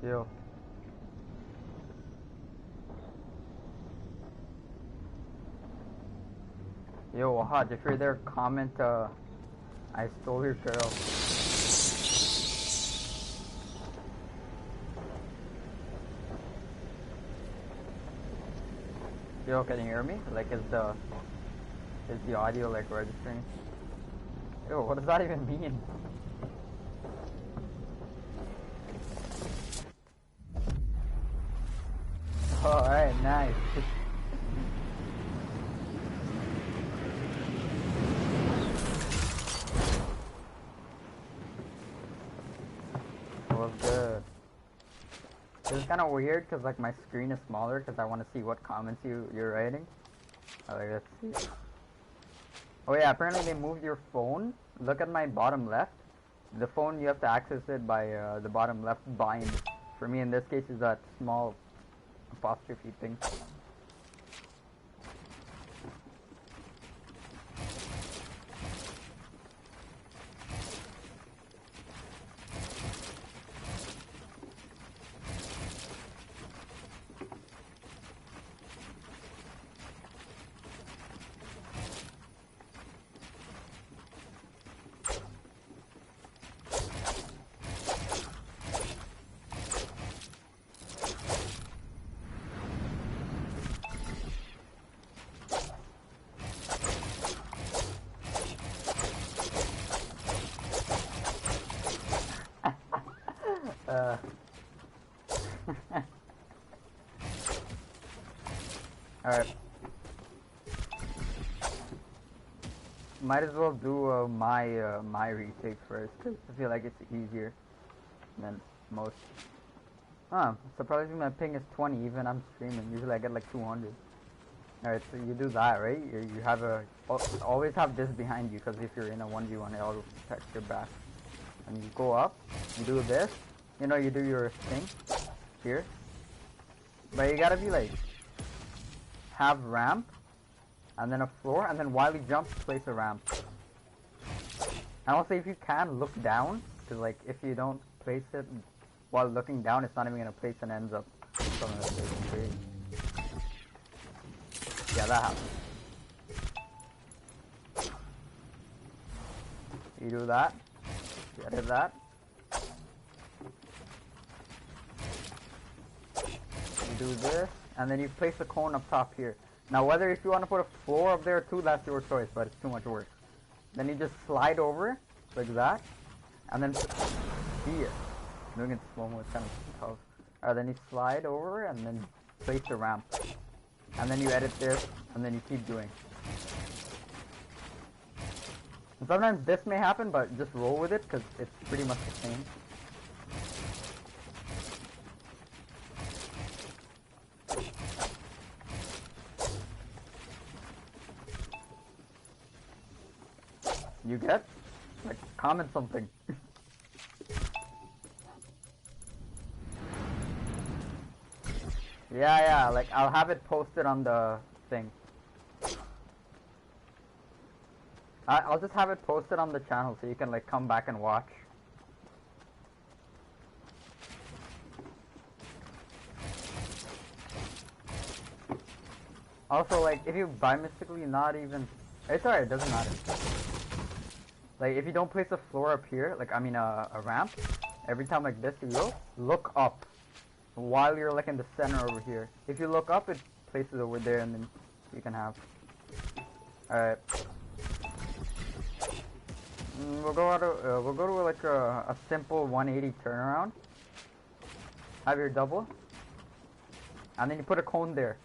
Yo. Yo, Wahad, if you're there, comment, I stole your girl. Yo, can you hear me? Like, is the audio, like, registering? Yo, what does that even mean? Alright, nice. Was good. This is kind of weird because like my screen is smaller because I want to see what comments you're writing. Like, let's see. Oh yeah, apparently they moved your phone. Look at my bottom left. The phone, you have to access it by the bottom left bind. For me in this case is that small apostrophe thing. Alright. Might as well do my retake first, cause I feel like it's easier than most. Huh, surprisingly my ping is 20 even I'm streaming. Usually I get like 200. Alright, so you do that, right? You have always have this behind you, because if you're in a 1v1 it'll protect your back. And you go up, you do this, you know, you do your thing here. But you gotta be like, have ramp, and then a floor, and then while you jump, place a ramp. And also if you can, look down, because like if you don't place it while looking down, it's not even gonna place and ends up something that's crazy. Yeah, that happens. You do that, you edit that. You do this, and then you place the cone up top here. Now whether if you want to put a floor up there too, that's your choice, but it's too much work. Then you just slide over, like that, and then here. Doing it slow-mo is kind of tough. Alright, then you slide over, and then place the ramp. And then you edit this, and then you keep doing. And sometimes this may happen, but just roll with it, because it's pretty much the same. You get? Like, comment something. Yeah, like, I'll have it posted on the thing. I'll just have it posted on the channel so you can, like, come back and watch. Also, like, if you by mystically not even... It's alright, it doesn't matter. Like, if you don't place a floor up here, like, I mean a ramp, every time like this you go, look up. While you're like in the center over here. If you look up, it places over there and then you can have. Alright. We'll go to like a simple 180 turnaround. Have your double. And then you put a cone there.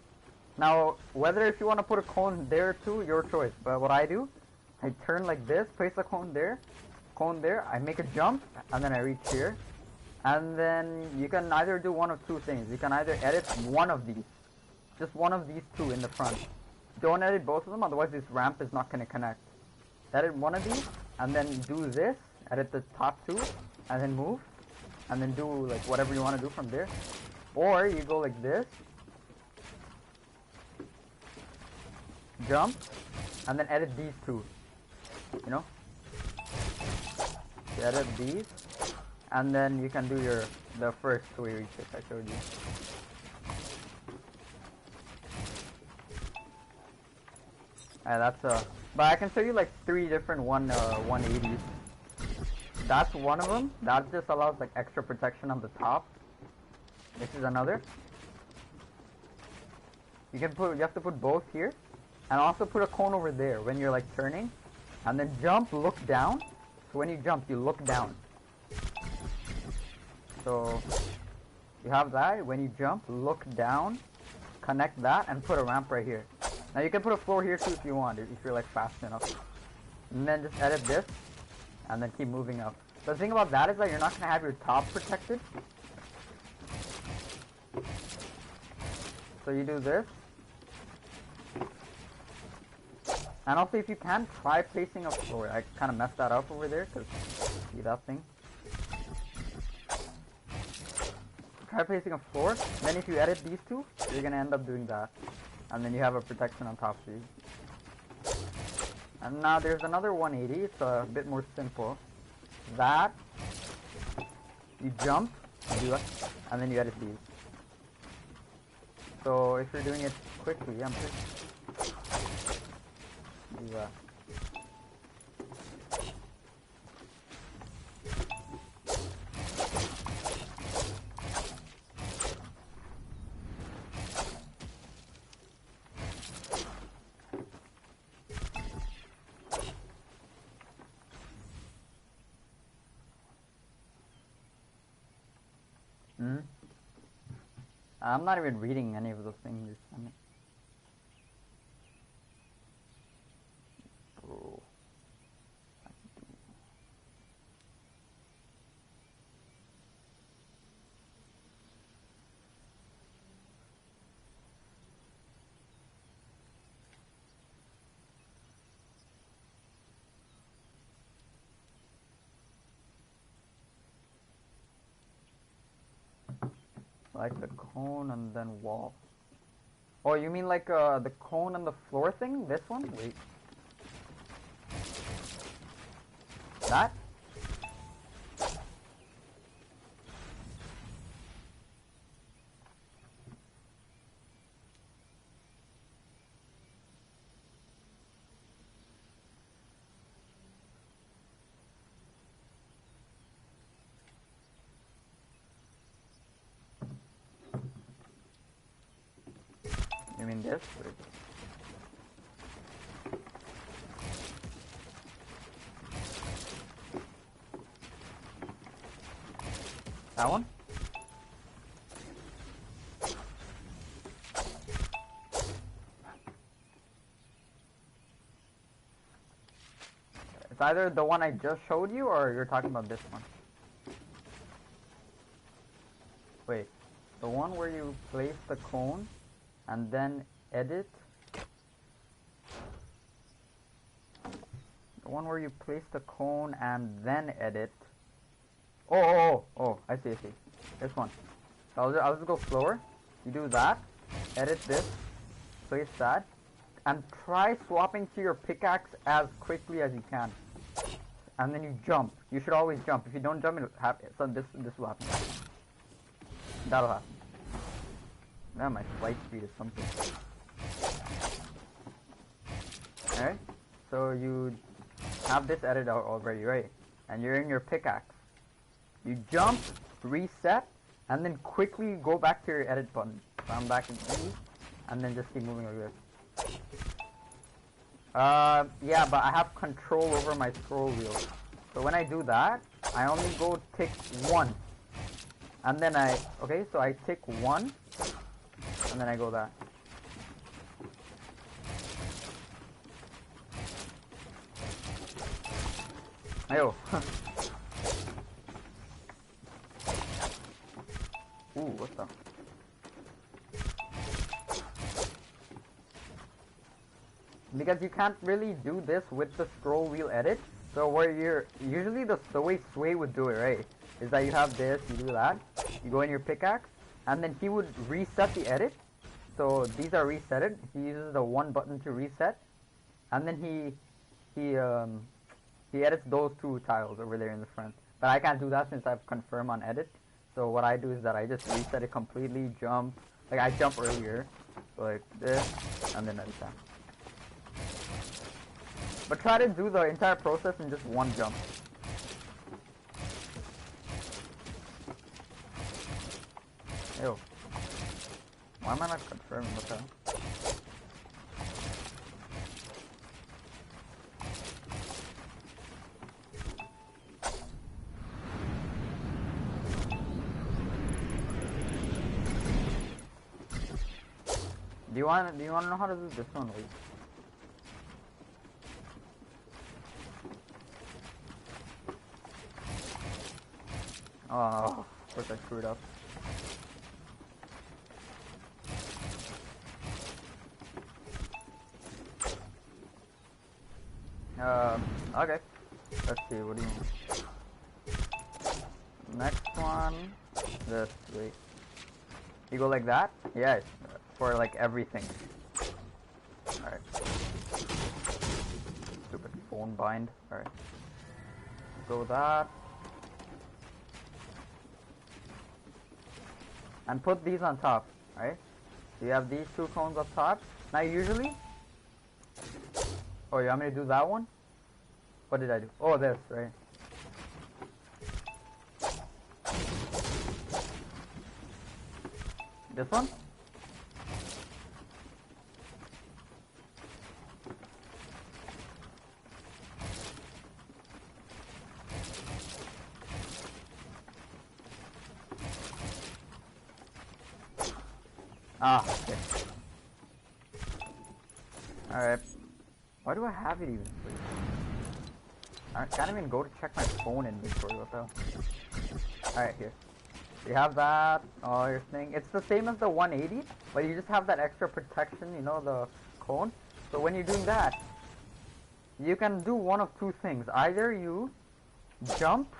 Now, whether if you want to put a cone there too, your choice. But what I do, I turn like this, place a cone there, I make a jump, and then I reach here. And then you can either do one of two things. You can either edit one of these. Just one of these two in the front. Don't edit both of them, otherwise this ramp is not going to connect. Edit one of these, and then do this, edit the top two, and then move. And then do like whatever you want to do from there. Or you go like this. Jump, and then edit these two. You know? You edit these, and then you can do the first two-way retake I showed you. That's but I can show you like 3 different 180s. That's one of them. That just allows like extra protection on the top. This is another. You have to put both here, and also put a cone over there when you're like turning, and then jump, look down. So when you jump, you look down. So you have that. When you jump, look down, connect that, and put a ramp right here. Now you can put a floor here too if you want, if you're like fast enough. And then just edit this, and then keep moving up. The thing about that is that you're not gonna have your top protected. So you do this. And also, if you can, try placing a floor. I kind of messed that up over there, because see that thing? Try placing a floor, then if you edit these two, you're going to end up doing that. And then you have a protection on top of you. And now there's another 180, it's a bit more simple. That, you jump, do it, and then you edit these. So if you're doing it quickly, I'm just do that. I'm not even reading any of those things. Bro. Like the cone and then wall. Oh, you mean like the cone and the floor thing? This one? Wait. That? You mean this? Wait. That one? It's either the one I just showed you or you're talking about this one. Wait, the one where you place the cone and then edit. The one where you place the cone and then edit. Oh, I see. This one. So I'll just go slower. You do that, edit this, place that, and try swapping to your pickaxe as quickly as you can. And then you jump. You should always jump. If you don't jump, it'll happen. So this will happen. That'll happen. Now my flight speed is something. Alright, so you have this edited out already, right? And you're in your pickaxe. You jump, reset, and then quickly go back to your edit button. So I'm back in E, and then just keep moving like this. Yeah, but I have control over my scroll wheel. So when I do that, I only go tick 1. And then okay, so I tick 1, and then I go that. Ayo. Ooh, what's that? Because you can't really do this with the scroll wheel edit. So where you're usually the way Sway would do it, right? Is that you have this, you do that, you go in your pickaxe, and then he would reset the edit. So these are resetted. He uses the 1 button to reset, and then he edits those 2 tiles over there in the front. But I can't do that since I've confirmed on edit. So what I do is that I just reset it completely, jump. Like I jump earlier. So like this, and then edit that. But try to do the entire process in just one jump. Ew. Why am I not confirming? What the hell? Do you want to know how to do this one? Wait. Oh, of course I screwed up. Okay. Let's see, what do you want? Next one. This, wait. You go like that? Yes. For like everything. Alright. Stupid phone bind. Alright. Go with that. And put these on top, right? So you have these two cones up top. Now usually... Oh, you want me to do that one? What did I do? Oh, this, right? This one? Ah, okay. Alright. Why do I have it even? I can't even go to check my phone inventory. What the hell? Alright, here. You have that, your thing. It's the same as the 180, but you just have that extra protection, you know, the cone. So when you're doing that, you can do one of two things. Either you jump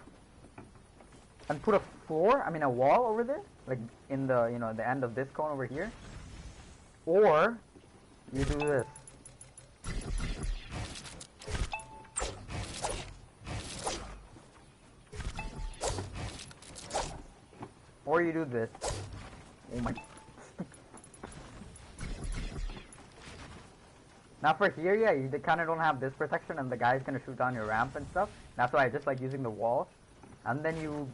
and put a floor, I mean a wall over there, like in the, you know, the end of this cone over here. Or you do this. Or you do this. Oh my. Now for here, yeah, you kind of don't have this protection and the guy's gonna shoot down your ramp and stuff. That's why I just like using the wall. And then you,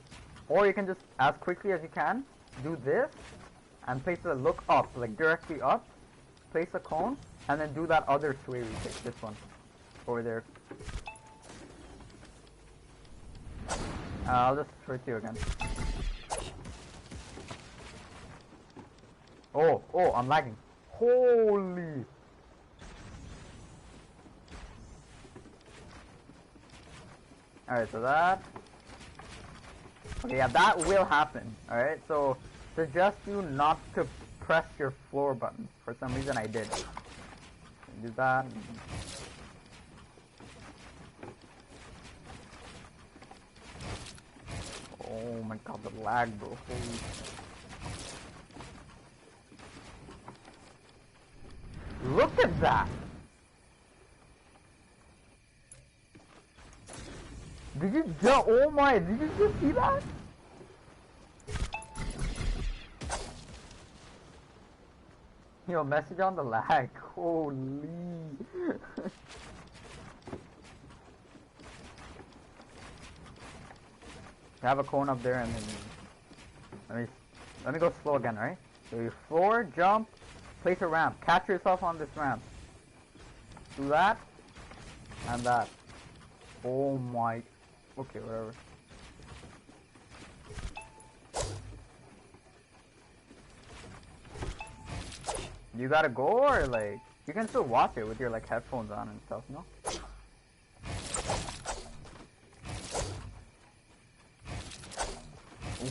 or you can just, as quickly as you can, do this and place the look up, like directly up. Place a cone, and then do that other sway retake, this one. Over there. I'll just trick you again. Oh, I'm lagging. Holy! Alright, so that... Okay, yeah, that will happen. Alright, so suggest you not to press your floor button. For some reason I did. Do that. Oh my god, the lag, bro. Holy. Look at that! Did you just, oh my, did you just see that? Yo, message on the lag. Holy. Have a cone up there and then let me go slow again, right? So you floor, jump, place a ramp. Catch yourself on this ramp. Do that and that. Oh my. Okay, whatever. You gotta go, or like you can still watch it with your like headphones on and stuff, no?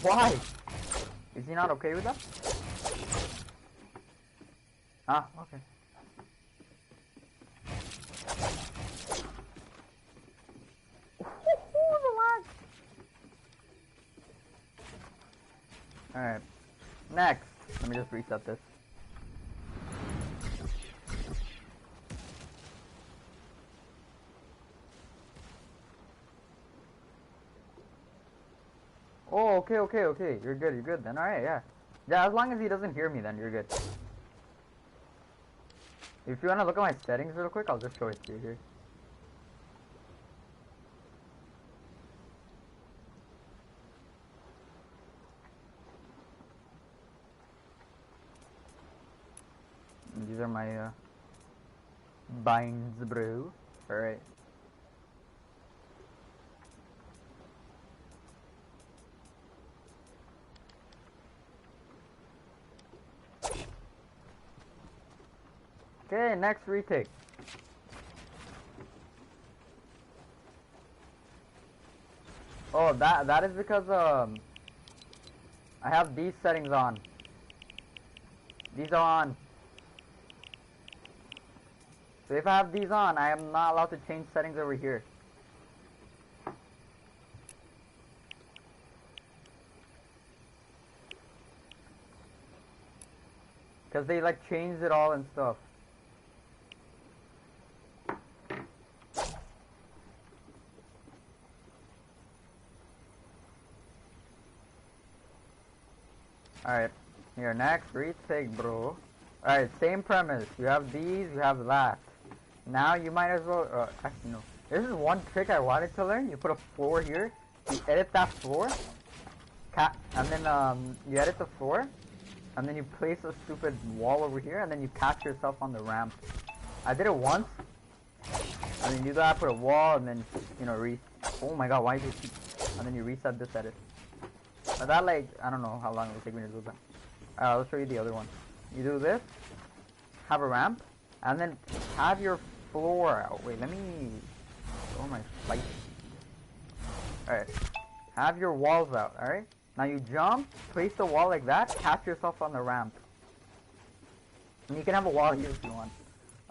Why? Is he not okay with that? Ah, okay. Alright. Next. Let me just reset this. Oh, okay, okay, okay. You're good then. Alright, yeah. Yeah, as long as he doesn't hear me, then you're good. If you want to look at my settings real quick, I'll just show it to you here. And these are my binds, bro. Alright. Okay, next retake. Oh, that is because I have these settings on. These are on. So if I have these on, I am not allowed to change settings over here. Because they like changed it all and stuff. Alright, here, next retake, bro. Alright, same premise. You have these, you have that. Now you might as well, actually no. This is one trick I wanted to learn. You put a floor here, you edit that floor, and then you edit the floor, and then you place a stupid wall over here, and then you catch yourself on the ramp. I did it once, and then you do that, put a wall, and then, you know, oh my god, why do you keep, and then you reset this edit. But that, like, I don't know how long it will take me to do that. Alright, I'll show you the other one. You do this, have a ramp, and then have your floor out. Wait, let me... Oh my fight. Alright. Have your walls out, alright? Now you jump, place the wall like that, catch yourself on the ramp. And you can have a wall here if you want.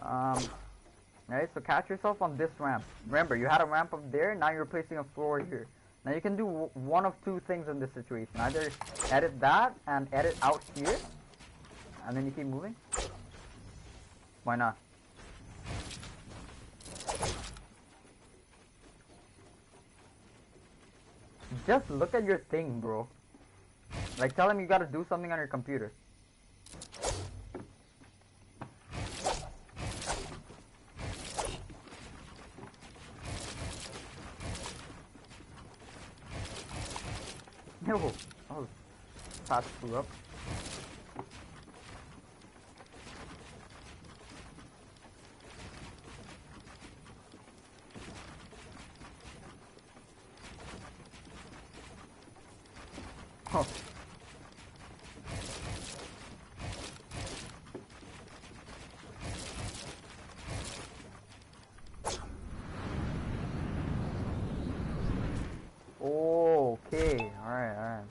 Alright, so catch yourself on this ramp. Remember, you had a ramp up there, now you're placing a floor here. Now you can do one of two things in this situation. Either edit that and edit out here, and then you keep moving. Why not? Just look at your thing, bro. Like, tell him you gotta do something on your computer. No. Oh, fast flew up. Oh. Oh, okay. Alright.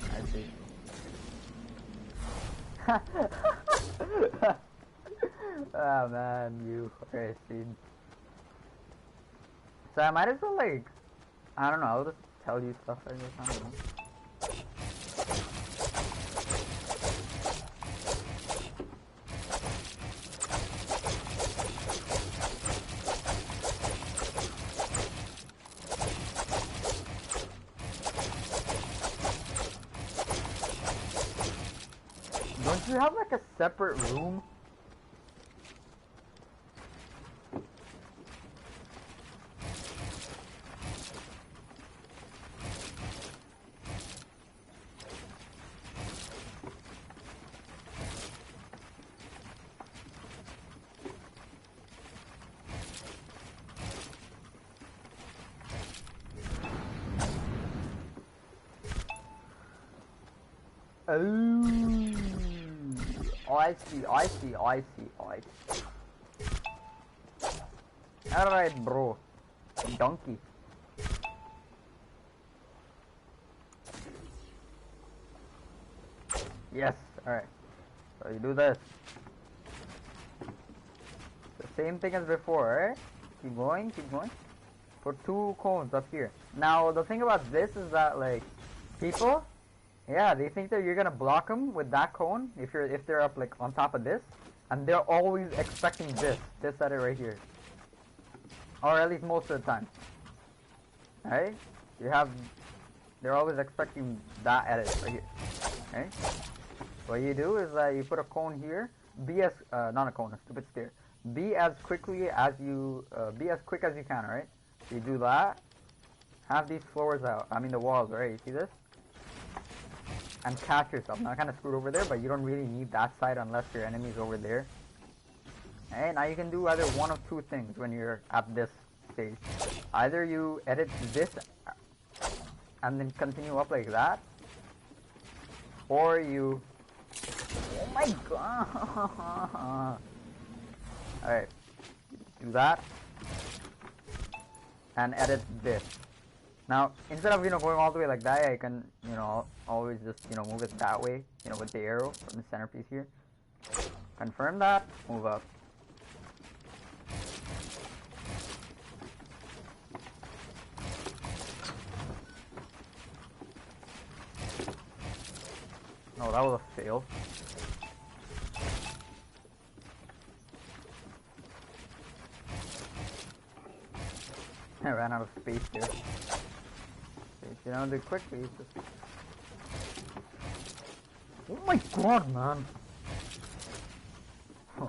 I see. Ah, man, you. Okay, see. So I might as well, like, I don't know, I'll just tell you stuff I guess, I don't know. Don't you have like a separate room? Oh, I see. Alright, bro. Donkey. Yes, alright. So you do this. The same thing as before, right? Keep going. Put 2 cones up here. Now, the thing about this is that, like, people... Yeah, they think that you're gonna block them with that cone if they're up like on top of this, and they're always expecting this edit right here, or at least most of the time. Alright, you have they're always expecting that edit right here. Okay? What you do is you put a cone here. Be as not a cone, a stupid stair. Be as quick as you can. Alright? So you do that. Have these floors out. I mean the walls, right? You see this? And catch yourself. Now I kind of screwed over there, but you don't really need that side unless your enemy's over there. Okay? Now you can do either one of two things when you're at this stage. Either you edit this and then continue up like that, or you... Oh my god! Alright, do that, and edit this. Now, instead of, going all the way like that, I can, always just, move it that way, with the arrow from the centerpiece here. Confirm that, move up. Oh, that was a fail. I ran out of space there. Do quickly. Just... Oh my god, man! Huh.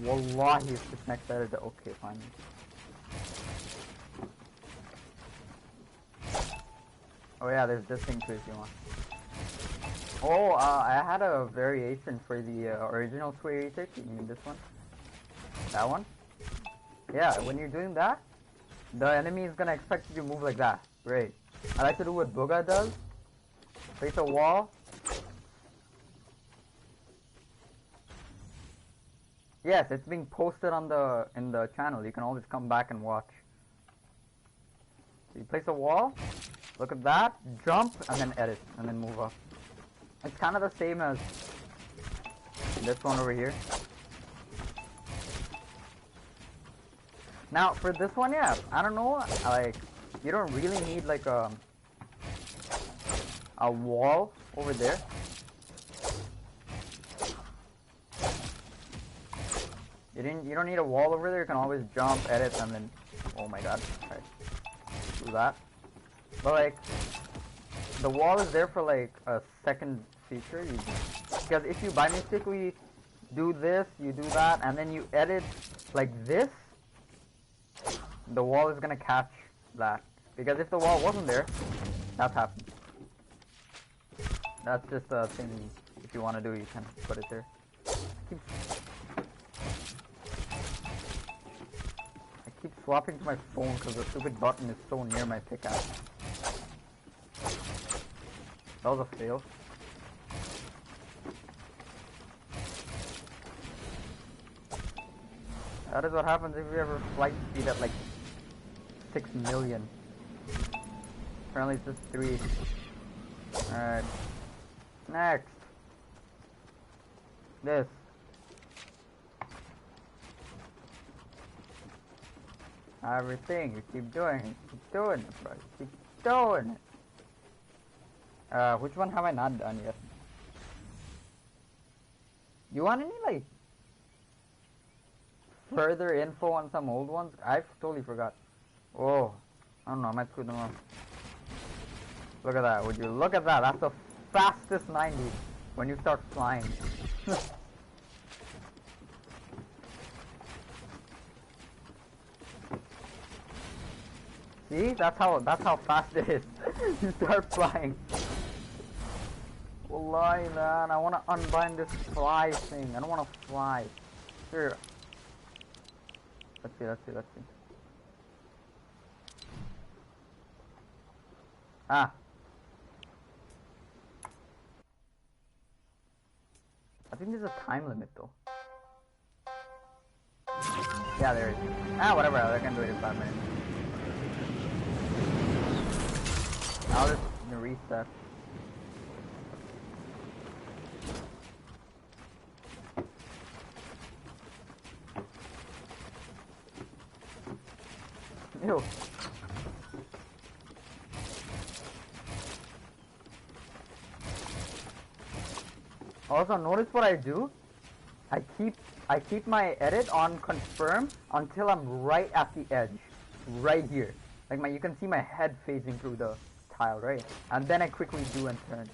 Wallahi, it's this next edit. Okay, fine. Oh yeah, there's this thing too if you want. Oh, I had a variation for the original sway retake. You mean this one? That one? Yeah, when you're doing that, the enemy is gonna expect you to move like that. Great. I like to do what Booga does. Place a wall. Yes, it's being posted on in the channel. You can always come back and watch. So you place a wall. Look at that, jump, and then edit, and then move up. It's kind of the same as this one over here. Now, for this one, yeah, I don't know, you don't really need, a wall over there. You don't need a wall over there, you can always jump, edit, and then, oh my god, alright, do that. But the wall is there for a second feature. Because if you by mistakenly do this, you do that, and then you edit like this, the wall is gonna catch that. Because if the wall wasn't there, that's happened. That's just a thing. If you want to do, you can put it there. I keep swapping to my phone because the stupid button is so near my pickaxe. That was a fail. That is what happens if you ever flight speed at 6 million. Apparently it's just 3. Alright. Next. This. Everything. You keep doing it. Keep doing it, bro. Keep doing it. Which one have I not done yet? You want any, further info on some old ones? I totally forgot. Oh, I don't know, I might screw them up. Look at that, would you look at that? That's the fastest 90 when you start flying. See? That's how fast it is. You start flying. Wallahi, man, I want to unbind this fly thing. I don't want to fly. Here. Let's see. Ah. I think there's a time limit though. Yeah, there is. Ah, whatever, I can do it in 5 minutes. I'll just reset. Ew. Also, notice what I do? I keep I keep my edit on confirm until I'm right at the edge. Right here. Like you can see my head phasing through the tile, right? And then I quickly do and turn.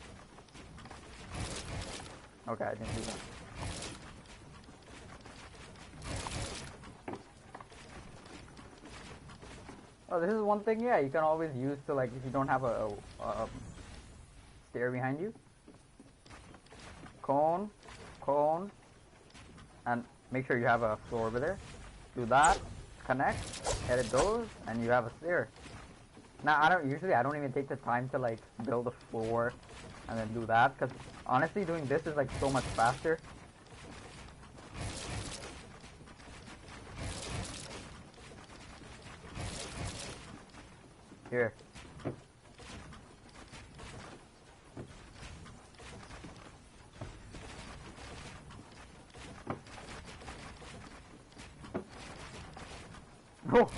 Okay, I didn't do that. Oh, this is one thing, yeah, you can always use to, like, if you don't have a stair behind you. Cone, cone, and make sure you have a floor over there. Do that, connect, edit those, and you have a stair. Now, I don't even take the time to, like, build a floor and then do that, because honestly, doing this is, like, so much faster. Here. Oh.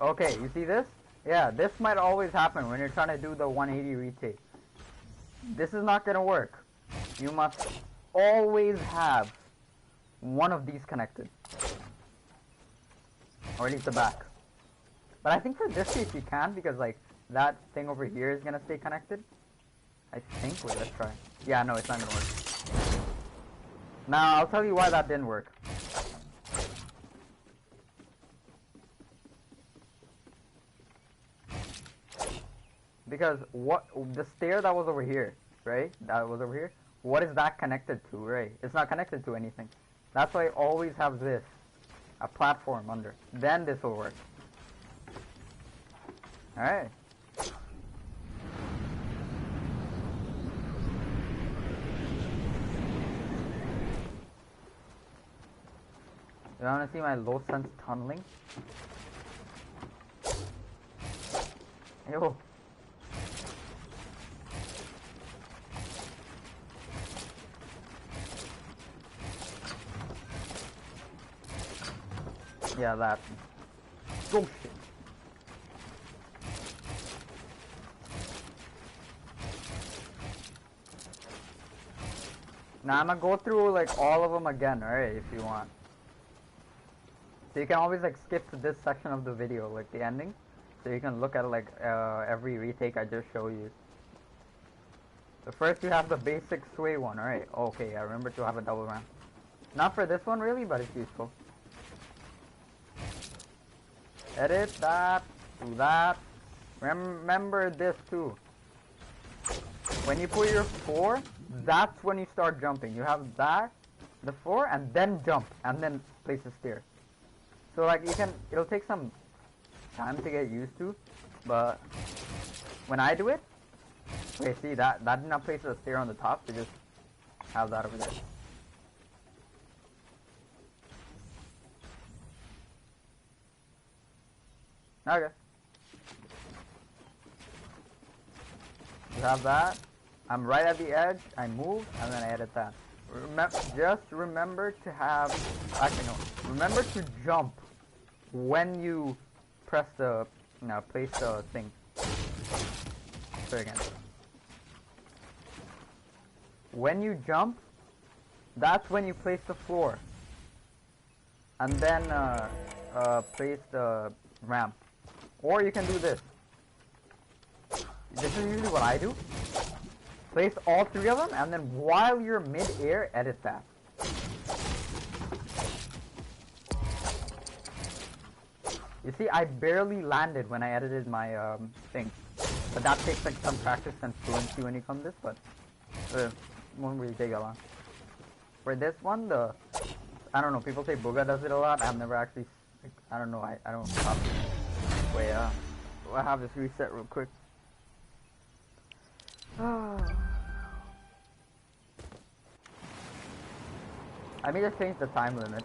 Okay, you see this? Yeah, this might always happen when you're trying to do the 180 retake. This is not going to work. You must always have one of these connected. Or at least the back. But I think for this case you can, because like that thing over here is going to stay connected. I think. Wait, let's try. Yeah, no, it's not going to work. Now, I'll tell you why that didn't work. Because the stair that was over here, right? That was over here. What is that connected to, right? It's not connected to anything. That's why I always have this, a platform under. Then this will work. All right. You want to see my low sense tunneling? Ew. Yeah, that. Oh shit. Now I'm gonna go through like all of them again, alright, if you want. So you can always like skip to this section of the video, like the ending. So you can look at like every retake I just showed you. So first you have the basic sway one, alright. Okay, I remember to have a double ramp. Not for this one really, but it's useful. Edit that, do that. Remember this too. When you put your 4, that's when you start jumping. You have that, the 4, and then jump, and then place a stair. So like it'll take some time to get used to, but when I do it, okay, see that did not place a stair on the top, so just have that over there. Okay. You have that. I'm right at the edge. I move, and then I edit that. Just remember to have... Actually, no. Remember to jump when you press the... place the thing. So again. When you jump, that's when you place the floor. And then place the ramp. Or you can do this. This is usually what I do. Place all 3 of them, and then while you're mid-air, edit that. You see, I barely landed when I edited my thing. But that takes like some practice and fluency when you come this, but won't really take a lot. For this one, I don't know, people say Booga does it a lot. I've never actually, like, I don't know, I don't copy. Wait, I'll have this reset real quick. I may just change the time limit.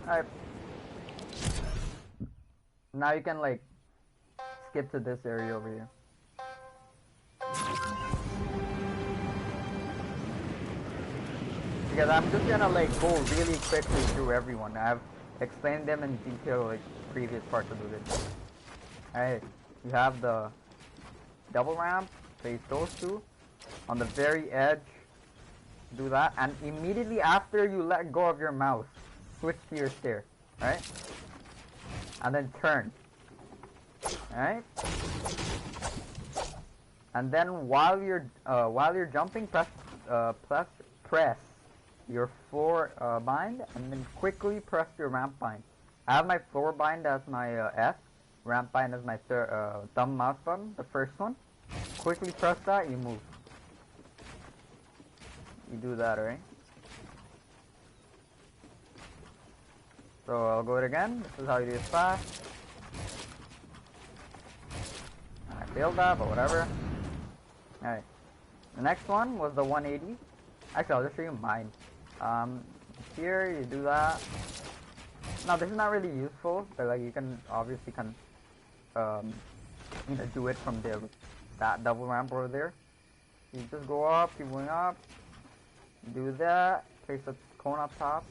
Alright. Now you can like skip to this area over here. Because I'm just gonna like go really quickly through everyone. I've explained them in detail like previous parts of the video. Alright, you have the double ramp, place those two. On the very edge, do that, and immediately after you let go of your mouse, switch to your stair. Alright? And then turn. Alright? And then while you're jumping, press your floor bind, and then quickly press your ramp bind. I have my floor bind as my S, ramp bind as my thumb mouse button, the first one. Quickly press that, you move. You do that, right? So I'll go it again. This is how you do it fast. I failed that, but whatever. Alright. The next one was the 180. Actually, I'll just show you mine. Here you do that. Now this is not really useful, but like you can obviously do it from there. That double ramp over there. You just go up, keep going up. Do that. Place a cone up top.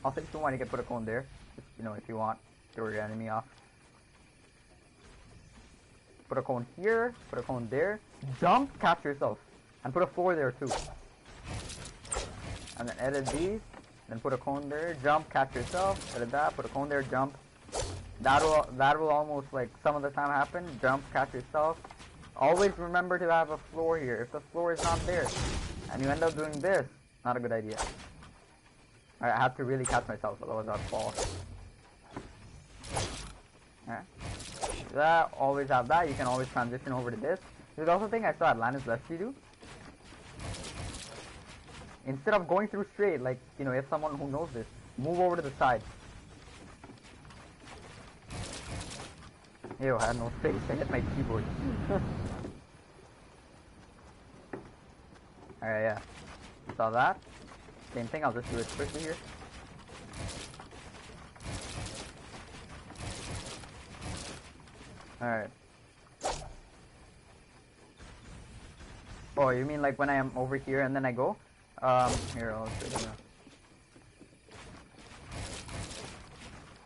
Also, if you want, you can put a cone there. Just, if you want, throw your enemy off. Put a cone here. Put a cone there. Jump, catch yourself, and put a floor there too. And then edit these. Then put a cone there. Jump, catch yourself. Edit that. Put a cone there. Jump. That will almost like some of the time happen. Jump, catch yourself. Always remember to have a floor here. If the floor is not there, and you end up doing this, not a good idea. Alright, I have to really catch myself, otherwise I'll fall. Alright. That, always have that. You can always transition over to this. There's also a thing I saw Atlantis lets you do. Instead of going through straight, like, if someone who knows this, move over to the side. Ew, I had no space. I hit my keyboard. Alright, yeah. Saw that. Same thing, I'll just do it quickly here. Alright. Oh, you mean like when I am over here and then I go? Here, I'll show you.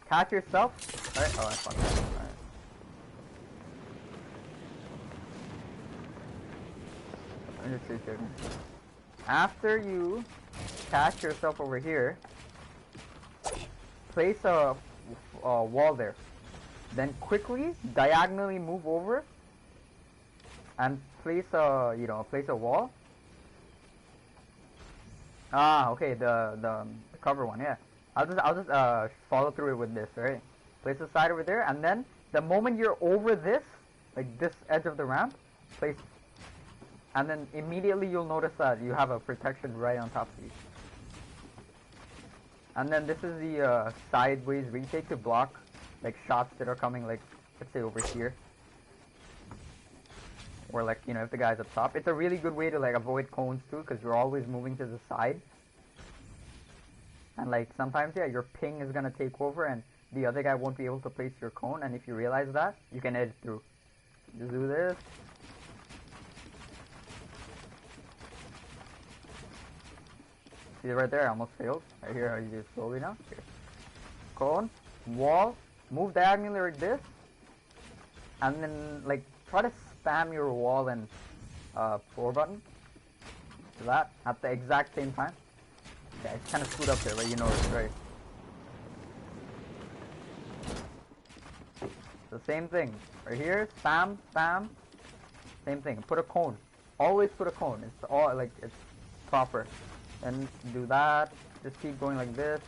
Catch yourself. Alright, oh, I fucked up. Alright. Let me just see here. After you catch yourself over here, place a wall there. Then quickly, diagonally move over and place a, place a wall. Ah, okay, the cover one, yeah. I'll just follow through it with this, right? Place the side over there, and then the moment you're over this, like this edge of the ramp, place, and then immediately you'll notice that you have a protection right on top of you. And then this is the sideways retake to block like shots that are coming, like let's say over here, or like if the guy's up top. It's a really good way to like avoid cones too, because you're always moving to the side. And like sometimes, yeah, your ping is gonna take over, and the other guy won't be able to place your cone. And if you realize that, you can edge through. Just do this. See right there, I almost failed. Right here, you do it slowly now. Here. Cone, wall, move diagonally like this, and then like try to spam your wall and floor button to that at the exact same time. Yeah, it's kind of screwed up there, but you know it's right. The same thing right here, spam, spam. Same thing. Put a cone. Always put a cone. It's all like it's proper. And do that. Just keep going like this.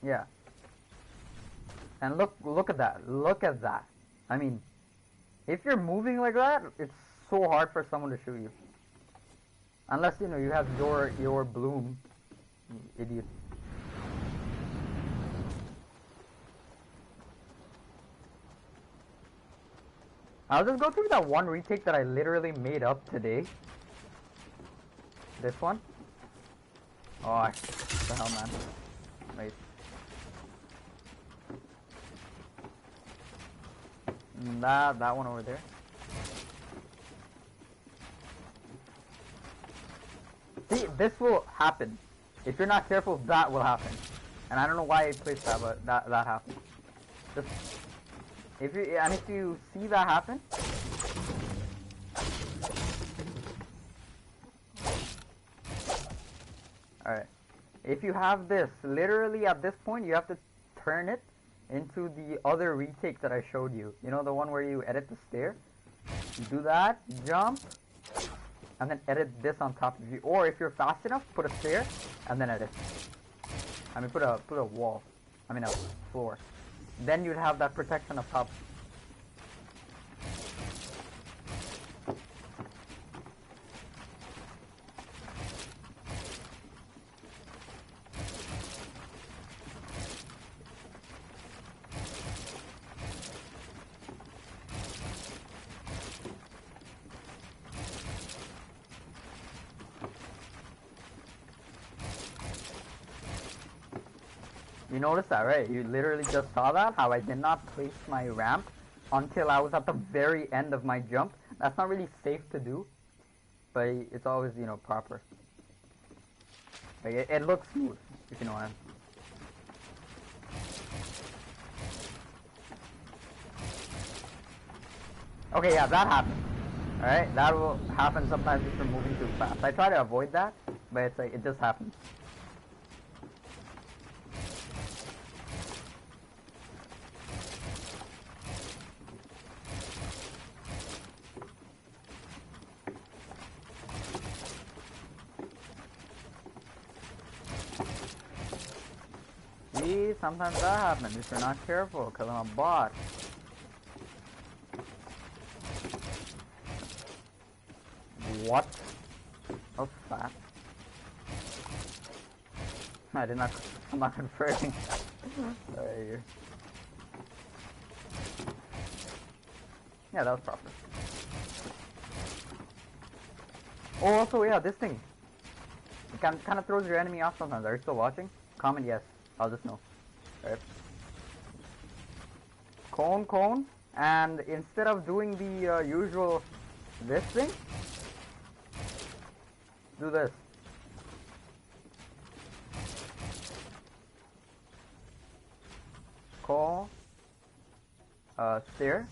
Yeah. And look at that. Look at that. I mean, if you're moving like that, it's so hard for someone to shoot you. Unless, you have your bloom, you idiot. I'll just go through that one retake that I literally made up today. This one. Oh, what the hell, man. Wait. That one over there. See, this will happen. If you're not careful, that will happen. And I don't know why I placed that, but that happened. Just if you see that happen, alright. If you have this, literally at this point, you have to turn it into the other retake that I showed you. You know, the one where you edit the stair? You do that, jump, and then edit this on top of you. Or if you're fast enough, put a stair, and then edit. I mean, put a wall. I mean, a floor. Then you'd have that protection up top. You noticed that, right? You literally just saw that, how I did not place my ramp until I was at the very end of my jump. That's not really safe to do, but it's always, you know, proper. Like, it looks smooth, if you know what I mean. Okay, yeah, that happens. Alright, that will happen sometimes if you're moving too fast. I try to avoid that, but it's like, it just happens. See, sometimes that happens if you're not careful, because I'm a bot. What? Oh, fat. I'm not converting. Sorry. Yeah, that was proper. Oh, also, yeah, this thing. It kind of throws your enemy off sometimes. Are you still watching? Comment yes. I'll just know. Alright. Cone, and instead of doing the usual this thing, do this. Call, stair,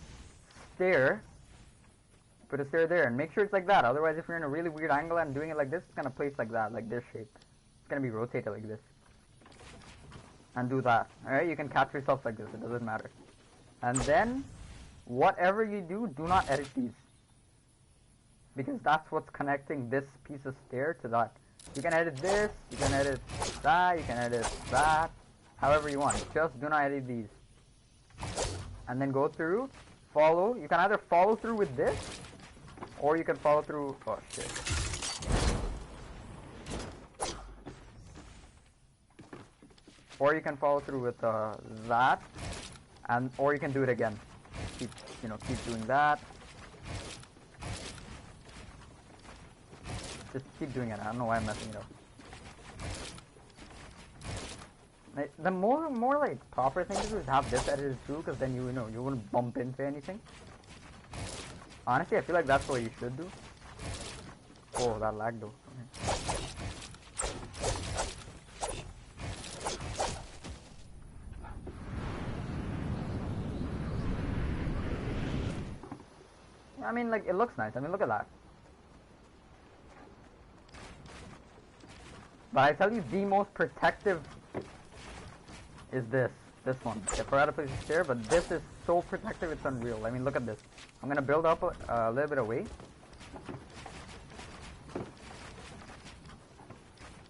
put a stair there, and make sure it's like that. Otherwise, if you're in a really weird angle and doing it like this, it's gonna place like that, like this shape. It's gonna be rotated like this. And do that. Alright, you can catch yourself like this, it doesn't matter. And then, whatever you do, do not edit these. Because that's what's connecting this piece of stair to that. You can edit this, you can edit that, you can edit that, however you want. Just do not edit these. And then go through, follow. You can either follow through with this, or you can follow through, oh shit. Or you can follow through with that, and or you can do it again. Keep doing that. Just keep doing it. I don't know why I'm messing it up. The more like proper thing to do is have this edited too, because then you wouldn't bump into anything. Honestly, I feel like that's what you should do. Oh, that lag though. Okay. I mean, like, it looks nice. I mean, look at that. But I tell you, the most protective is this one. If we're out of place to stare, but this is so protective, it's unreal. I mean, look at this. I'm gonna build up a little bit of weight.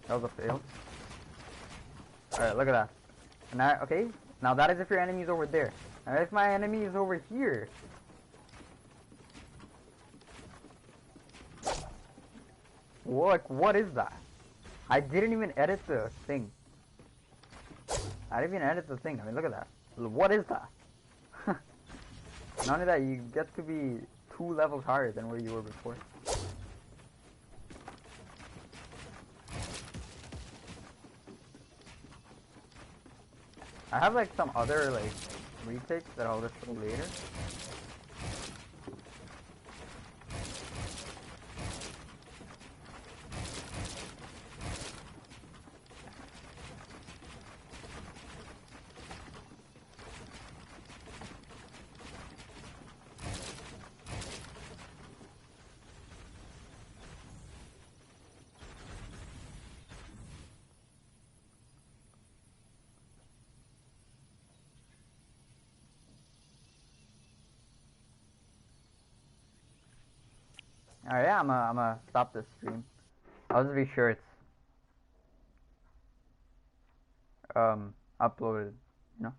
That was a fail. Alright, look at that. And now, okay, now that is if your enemy is over there. Now if my enemy is over here, what is that? I didn't even edit the thing. I didn't even edit the thing. I mean, look at that. What is that? Not only that, you get to be 2 levels higher than where you were before. I have like some other like retakes that I'll list later. Alright, yeah, I'm gonna stop this stream. I'll just be sure it's uploaded, you know?